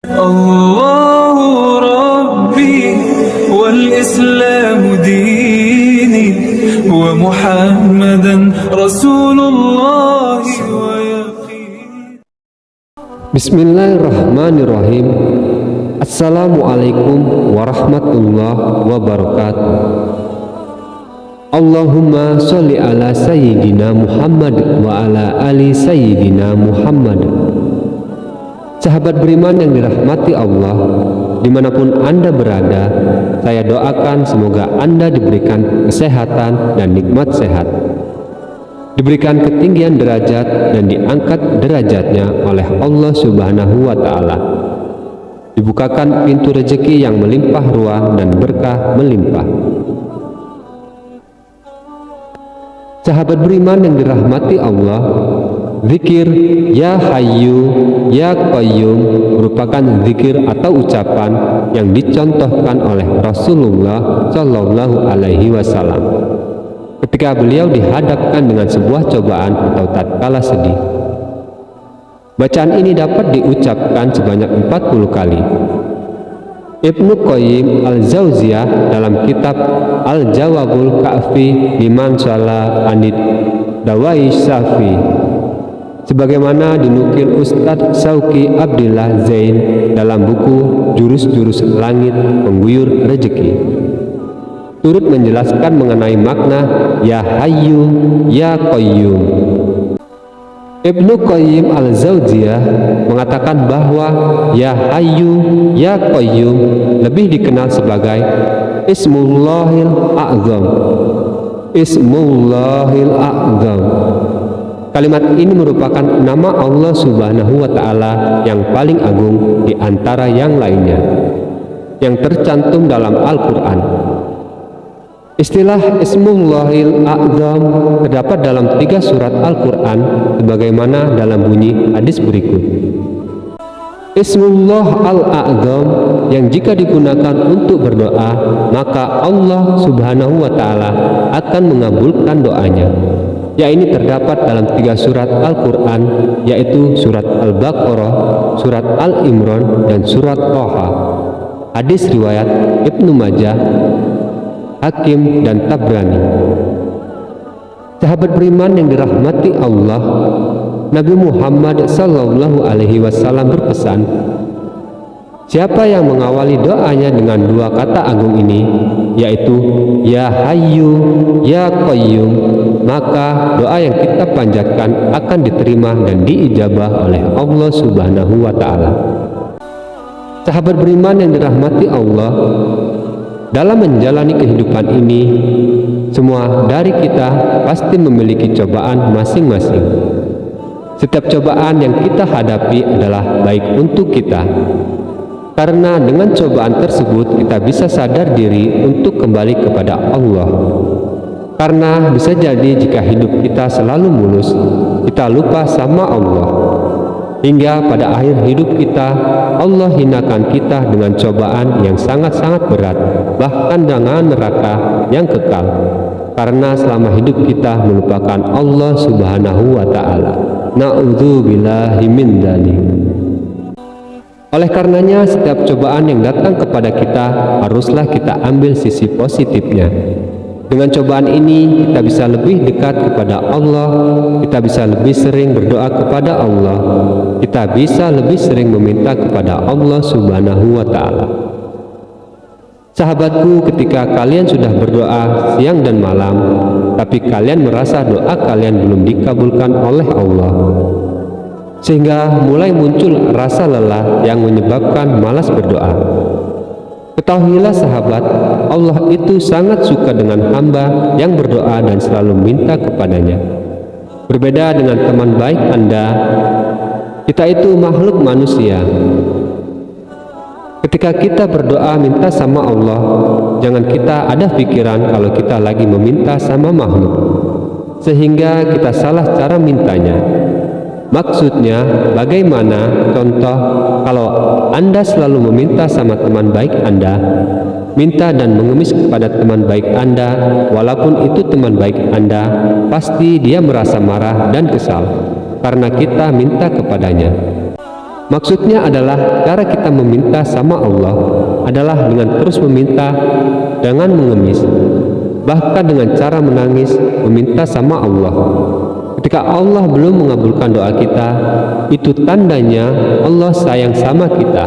الله ربي والإسلام ديني ومحمدا رسول الله ويقيني. Bismillahirrahmanirrahim. Assalamualaikum warahmatullahi wabarakatuh. Allahumma sholli ala sayyidina Muhammad wa ala ali sayyidina Muhammad. Sahabat beriman yang dirahmati Allah, dimanapun Anda berada, saya doakan semoga Anda diberikan kesehatan dan nikmat sehat, diberikan ketinggian derajat dan diangkat derajatnya oleh Allah Subhanahu wa Ta'ala, dibukakan pintu rezeki yang melimpah ruah dan berkah melimpah. Sahabat beriman yang dirahmati Allah, zikir Ya Hayyu Ya Qayyum merupakan zikir atau ucapan yang dicontohkan oleh Rasulullah Shallallahu Alaihi Wasallam ketika beliau dihadapkan dengan sebuah cobaan atau tatkala sedih. Bacaan ini dapat diucapkan sebanyak 40 kali. Ibnu Qayyim Al-Jauziyah dalam kitab Al-Jawabul Ka'fi liman shala anid dawai syafi, sebagaimana dinukil Ustadz Sauki Abdillah Zain dalam buku Jurus-Jurus Langit Pengguyur Rezeki, turut menjelaskan mengenai makna Ya Hayyu Ya Qayyum. Ibnu Qayyim Al-Jauziyah mengatakan bahwa Ya Hayyu Ya Qayyum lebih dikenal sebagai Ismullahil A'zam. Ismullahil A'zam. Kalimat ini merupakan nama Allah Subhanahu wa Ta'ala yang paling agung di antara yang lainnya yang tercantum dalam Al-Quran. Istilah Ismullahil A'zam terdapat dalam 3 surat Al-Quran sebagaimana dalam bunyi hadis berikut. Ismullah Al-A'zam yang jika digunakan untuk berdoa, maka Allah Subhanahu wa Ta'ala akan mengabulkan doanya. Ya, ini terdapat dalam 3 surat Al-Quran, yaitu surat Al-Baqarah, surat Al-Imran, dan surat Toha. Hadis riwayat Ibnu Majah, Hakim, dan Tabrani. Sahabat beriman yang dirahmati Allah, Nabi Muhammad Sallallahu Alaihi Wasallam berpesan, siapa yang mengawali doanya dengan 2 kata agung ini, yaitu Ya Hayyu Ya Qayyum, maka doa yang kita panjatkan akan diterima dan diijabah oleh Allah Subhanahu wa Ta'ala. Sahabat beriman yang dirahmati Allah, dalam menjalani kehidupan ini, semua dari kita pasti memiliki cobaan masing-masing. Setiap cobaan yang kita hadapi adalah baik untuk kita, karena dengan cobaan tersebut kita bisa sadar diri untuk kembali kepada Allah. Karena bisa jadi jika hidup kita selalu mulus, kita lupa sama Allah, hingga pada akhir hidup kita Allah hinakan kita dengan cobaan yang sangat-sangat berat, bahkan dengan neraka yang kekal, karena selama hidup kita melupakan Allah Subhanahu wa Ta'ala. Na'udzubillahi min dzalik. Oleh karenanya, setiap cobaan yang datang kepada kita haruslah kita ambil sisi positifnya. Dengan cobaan ini kita bisa lebih dekat kepada Allah, kita bisa lebih sering berdoa kepada Allah, kita bisa lebih sering meminta kepada Allah Subhanahu wa Ta'ala. Sahabatku, ketika kalian sudah berdoa siang dan malam, tapi kalian merasa doa kalian belum dikabulkan oleh Allah, sehingga mulai muncul rasa lelah yang menyebabkan malas berdoa, ketahuilah sahabat, Allah itu sangat suka dengan hamba yang berdoa dan selalu minta kepadanya. Berbeda dengan teman baik Anda, kita itu makhluk manusia. Ketika kita berdoa minta sama Allah, jangan kita ada pikiran kalau kita lagi meminta sama makhluk, sehingga kita salah cara mintanya. Maksudnya bagaimana? Contoh, kalau Anda selalu meminta sama teman baik Anda, minta dan mengemis kepada teman baik Anda, walaupun itu teman baik Anda, pasti dia merasa marah dan kesal karena kita minta kepadanya. Maksudnya adalah cara kita meminta sama Allah adalah dengan terus meminta, dengan mengemis, bahkan dengan cara menangis meminta sama Allah. Ketika Allah belum mengabulkan doa kita, itu tandanya Allah sayang sama kita.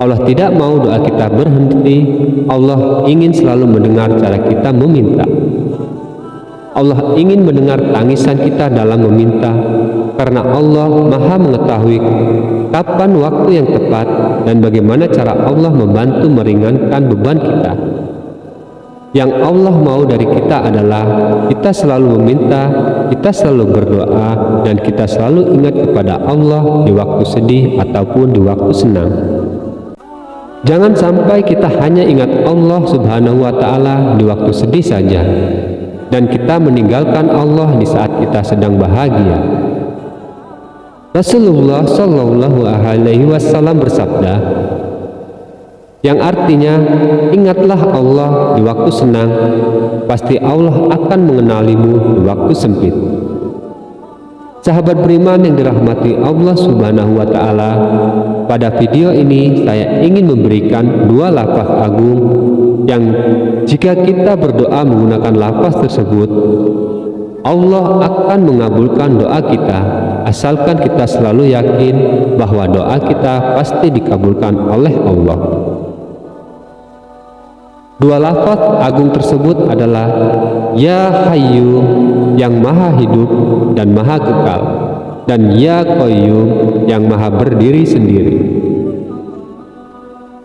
Allah tidak mau doa kita berhenti. Allah ingin selalu mendengar cara kita meminta. Allah ingin mendengar tangisan kita dalam meminta, karena Allah Maha mengetahui kapan waktu yang tepat dan bagaimana cara Allah membantu meringankan beban kita. Yang Allah mau dari kita adalah kita selalu meminta, kita selalu berdoa, dan kita selalu ingat kepada Allah di waktu sedih ataupun di waktu senang. Jangan sampai kita hanya ingat Allah Subhanahu wa Ta'ala di waktu sedih saja, dan kita meninggalkan Allah di saat kita sedang bahagia. Rasulullah Shallallahu Alaihi Wasallam bersabda, yang artinya, ingatlah Allah di waktu senang, pasti Allah akan mengenalimu di waktu sempit. Sahabat beriman yang dirahmati Allah Subhanahu wa Ta'ala, pada video ini saya ingin memberikan dua lafaz agung yang jika kita berdoa menggunakan lafaz tersebut, Allah akan mengabulkan doa kita, asalkan kita selalu yakin bahwa doa kita pasti dikabulkan oleh Allah. Dua lafaz agung tersebut adalah Ya Hayyu, yang maha hidup dan maha kekal, dan Ya Qayyum, yang maha berdiri sendiri.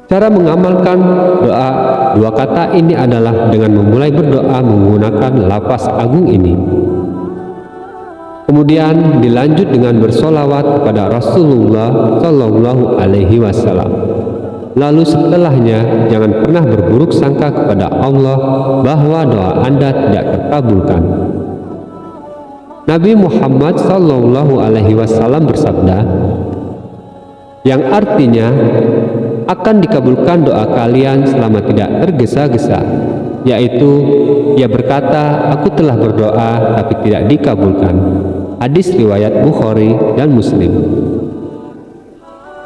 Cara mengamalkan doa dua kata ini adalah dengan memulai berdoa menggunakan lafaz agung ini. Kemudian dilanjut dengan bersolawat kepada Rasulullah Shallallahu Alaihi Wasallam. Lalu setelahnya jangan pernah berburuk sangka kepada Allah bahwa doa Anda tidak terkabulkan. Nabi Muhammad Shallallahu Alaihi Wasallam bersabda, yang artinya akan dikabulkan doa kalian selama tidak tergesa-gesa, yaitu ia berkata, aku telah berdoa tapi tidak dikabulkan. Hadis riwayat Bukhari dan Muslim.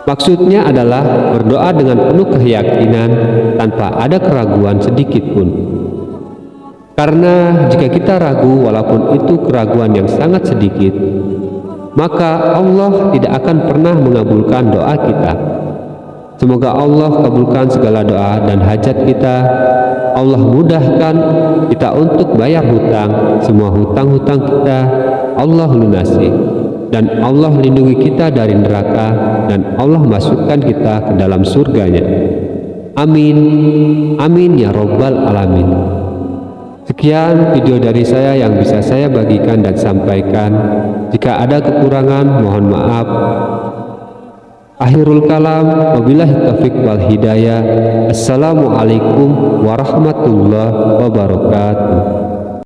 Maksudnya adalah berdoa dengan penuh keyakinan tanpa ada keraguan sedikit pun. Karena jika kita ragu walaupun itu keraguan yang sangat sedikit, maka Allah tidak akan pernah mengabulkan doa kita. Semoga Allah kabulkan segala doa dan hajat kita. Allah mudahkan kita untuk bayar hutang, semua hutang-hutang kita Allah lunasi, dan Allah lindungi kita dari neraka, dan Allah masukkan kita ke dalam surganya. Amin, amin ya Rabbal Alamin. Sekian video dari saya yang bisa saya bagikan dan sampaikan. Jika ada kekurangan mohon maaf. Akhirul kalam, wabillahi taufiq wal hidayah. Assalamualaikum warahmatullahi wabarakatuh.